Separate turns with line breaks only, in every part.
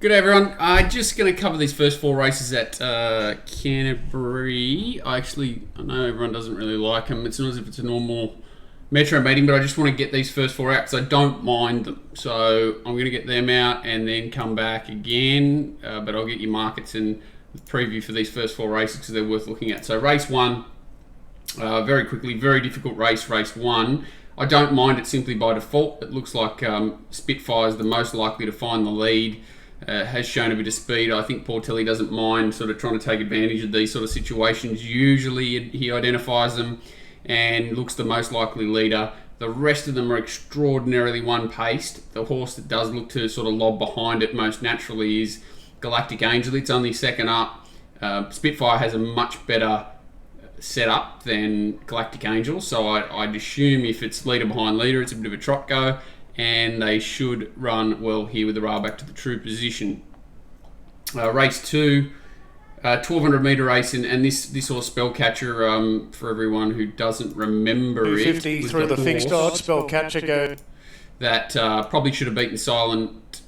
Good day, everyone. I'm just going to cover these first four races at Canterbury. I know everyone doesn't really like them. It's not as if it's a normal metro meeting, but I just want to get these first four out because I don't mind them. So I'm going to get them out and then come back again. But I'll get your markets and the preview for these first four races because they're worth looking at. So race one, very quickly, very difficult race one. I don't mind it simply by default. It looks like Spitfire is the most likely to find the lead. Has shown a bit of speed. I think Portelli doesn't mind sort of trying to take advantage of these sort of situations. Usually he identifies them and looks the most likely leader. The rest of them are extraordinarily one-paced. The horse that does look to sort of lob behind it most naturally is Galactic Angel. It's only second up. Spitfire has a much better setup than Galactic Angel, so I'd assume if it's leader behind leader, it's a bit of a trot go. And they should run well here with the rail back to the true position. Race 2, 1200 metre race, and this horse Spellcatcher, for everyone who doesn't remember
250 through the fixed odds, Spellcatcher go.
That probably should have beaten Silent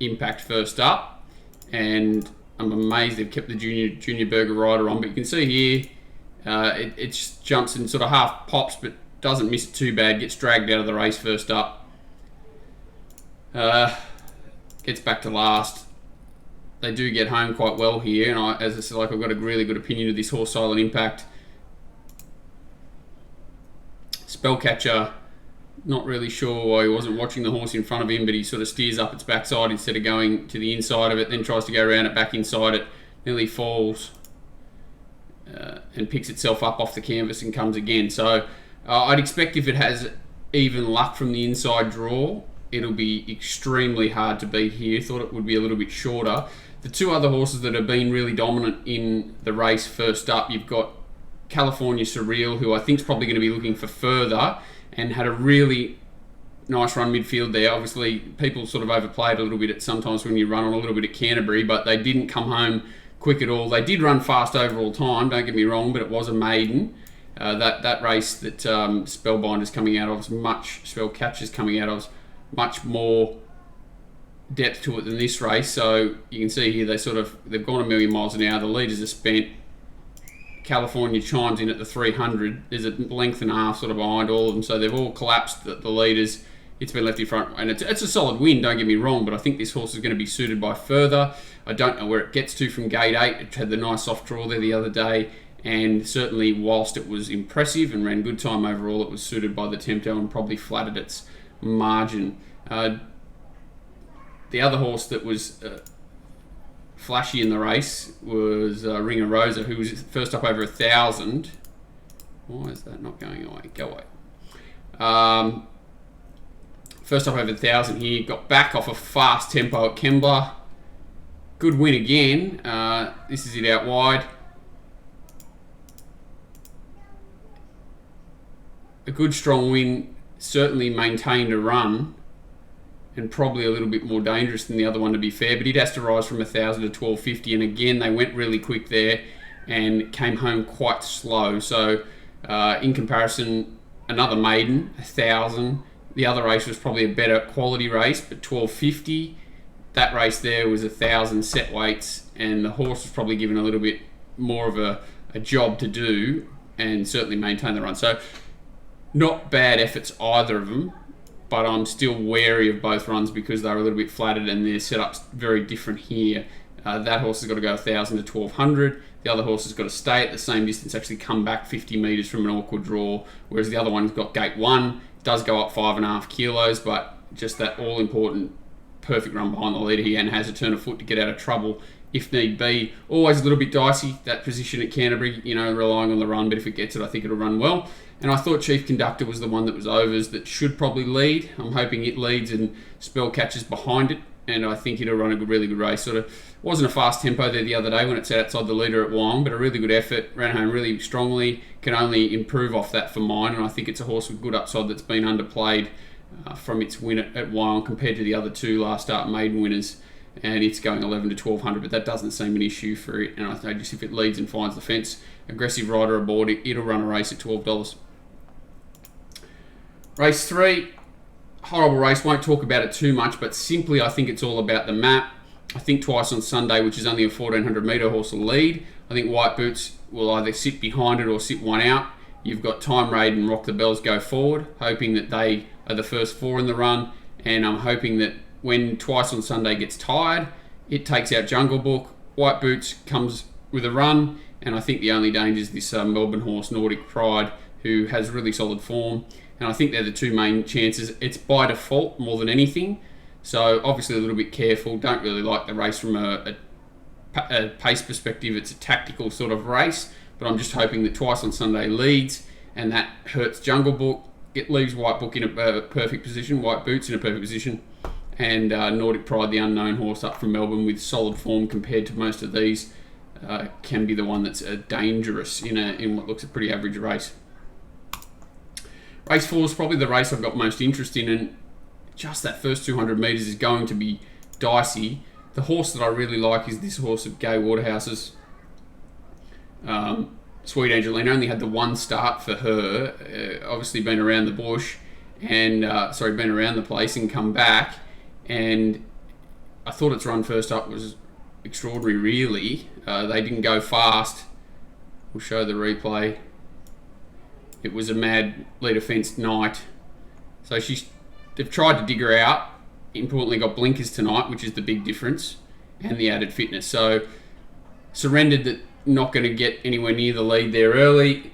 Impact first up, and I'm amazed they've kept the Junior Burger rider on, but you can see here it just jumps and sort of half pops, but doesn't miss it too bad, gets dragged out of the race first up. Gets back to last. They do get home quite well here, and as I said, I've got a really good opinion of this horse, Silent Impact. Spellcatcher, not really sure why he wasn't watching the horse in front of him, but he sort of steers up its backside instead of going to the inside of it, then tries to go around it back inside it, nearly falls, and picks itself up off the canvas and comes again. So I'd expect if it has even luck from the inside draw, it'll be extremely hard to beat here. Thought it would be a little bit shorter. The two other horses that have been really dominant in the race first up, you've got California Surreal, who I think is probably going to be looking for further, and had a really nice run midfield there. Obviously, people sort of overplayed a little bit at sometimes when you run on a little bit at Canterbury, but they didn't come home quick at all. They did run fast overall time, don't get me wrong, but it was a maiden. That race that Spellbinder's coming out of, Spellcatcher's coming out of, much more depth to it than this race. So you can see here they've gone a million miles an hour. The leaders are spent. California chimes in at the 300. There's a length and a half sort of behind all of them, so they've all collapsed. The leaders, it's been left in front, and it's a solid win. Don't get me wrong, but I think this horse is going to be suited by further. I don't know where it gets to from gate 8. It had the nice soft draw there the other day. And certainly, whilst it was impressive and ran good time overall, it was suited by the Tempto and probably flattered its margin. The other horse that was flashy in the race was Ringer Rosa, who was first up over 1,000. Why is that not going away? Go away. First up over 1,000 here, got back off a fast tempo at Kembla. Good win again. This is it out wide. A good strong win, certainly maintained a run, and probably a little bit more dangerous than the other one to be fair, but it has to rise from 1,000 to 1,250, and again they went really quick there and came home quite slow. So in comparison, another maiden, 1,000. The other race was probably a better quality race, but 1,250. That race there was 1,000 set weights, and the horse was probably given a little bit more of a job to do, and certainly maintain the run. So not bad efforts either of them, but I'm still wary of both runs because they're a little bit flattered and their setup's very different here. That horse has got to go 1,000 to 1,200. The other horse has got to stay at the same distance, actually come back 50 metres from an awkward draw, whereas the other one's got gate 1, does go up 5.5 kilos, but just that all-important perfect run behind the leader here and has a turn of foot to get out of trouble if need be. Always a little bit dicey, that position at Canterbury, relying on the run, but if it gets it, I think it'll run well. And I thought Chief Conductor was the one that was overs that should probably lead. I'm hoping it leads and Spellcatcher's behind it, and I think it'll run a really good race. Sort of wasn't a fast tempo there the other day when it sat outside the leader at Wyong, but a really good effort, ran home really strongly, can only improve off that for mine, and I think it's a horse with good upside that's been underplayed from its win at Wyong compared to the other two last start maiden winners. And it's going 11 to 1,200, but that doesn't seem an issue for it. And I think just if it leads and finds the fence, aggressive rider aboard, it'll run a race at $12. Race 3, horrible race, won't talk about it too much, but simply I think it's all about the map. I think Twice on Sunday, which is only a 1400 metre horse, will lead. I think White Boots will either sit behind it or sit one out. You've got Time Raid and Rock the Bells go forward, hoping that they are the first four in the run, and I'm hoping that when Twice on Sunday gets tired, it takes out Jungle Book, White Boots comes with a run, and I think the only danger is this Melbourne horse, Nordic Pride, who has really solid form, and I think they're the two main chances. It's by default more than anything, so obviously a little bit careful. Don't really like the race from a pace perspective. It's a tactical sort of race, but I'm just hoping that Twice on Sunday leads, and that hurts Jungle Book. It leaves White Book in a perfect position, White Boots in a perfect position, and Nordic Pride, the unknown horse up from Melbourne with solid form compared to most of these, can be the one that's dangerous in what looks a pretty average race. Race 4 is probably the race I've got most interest in, and just that first 200 metres is going to be dicey. The horse that I really like is this horse of Gay Waterhouse's. Sweet Angelina only had the one start for her, obviously been around the bush, and been around the place and come back, and I thought its run first up was extraordinary, really. They didn't go fast. We'll show the replay. It was a mad leader fenced night. So they've tried to dig her out. Importantly, got blinkers tonight, which is the big difference, and the added fitness. So surrendered that not going to get anywhere near the lead there early.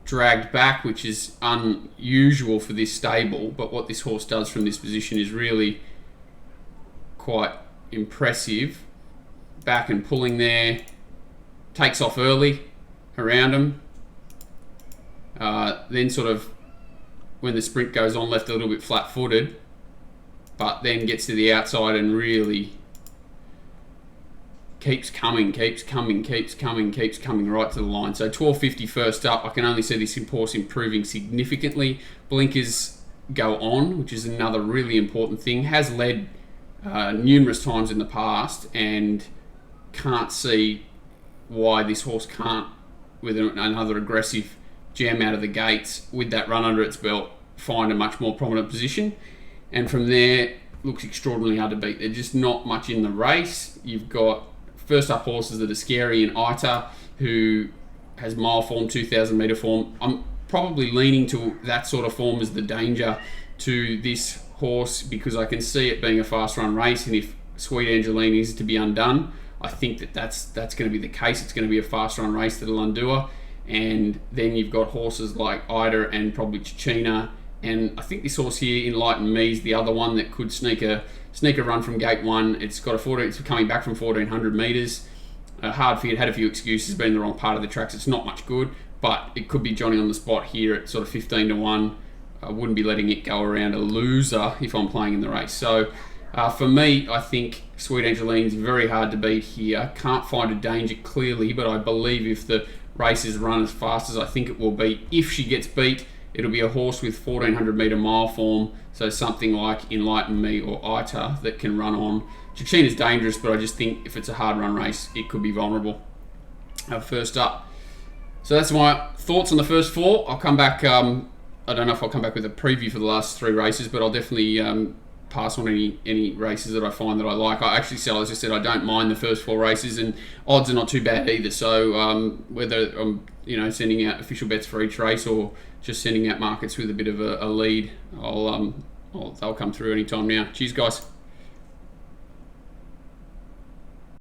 Dragged back, which is unusual for this stable, but what this horse does from this position is really quite impressive. Back and pulling there. Takes off early around him. Then sort of, when the sprint goes on, left a little bit flat-footed, but then gets to the outside and really keeps coming right to the line. So 12.50 first up. I can only see this horse improving significantly. Blinkers go on, which is another really important thing. Has led numerous times in the past, and can't see why this horse can't, with another aggressive jam out of the gates with that run under its belt, find a much more prominent position. And from there, looks extraordinarily hard to beat. There's just not much in the race. You've got first up horses that are scary, in Ita, who has mile form, 2,000 metre form. I'm probably leaning to that sort of form as the danger to this horse, because I can see it being a fast run race, and if Sweet Angelina is to be undone, I think that's going to be the case. It's going to be a fast run race that'll undo her. And then you've got horses like Ida and probably Chechina, and I think this horse here, Enlighten Me, is the other one that could sneak a run from gate 1. It's got it's coming back from 1,400 metres. Hard for it, had a few excuses, been in the wrong part of the tracks. It's not much good, but it could be Johnny on the spot here at sort of 15 to 1. I wouldn't be letting it go around a loser if I'm playing in the race. So for me, I think Sweet Angeline's very hard to beat here. Can't find a danger clearly, but I believe if the race is run as fast as I think it will be, if she gets beat, it'll be a horse with 1,400 metre mile form, so something like Enlighten Me or Ita that can run on. Chechina's dangerous, but I just think if it's a hard run race, it could be vulnerable. First up. So that's my thoughts on the first 4. I'll come back, I don't know if I'll come back with a preview for the last 3 races, but I'll definitely pass on any races that I find that I like. I actually, as I said, I don't mind the first 4 races, and odds are not too bad either. So whether I'm sending out official bets for each race or just sending out markets with a bit of a lead, they'll come through anytime now. Cheers, guys.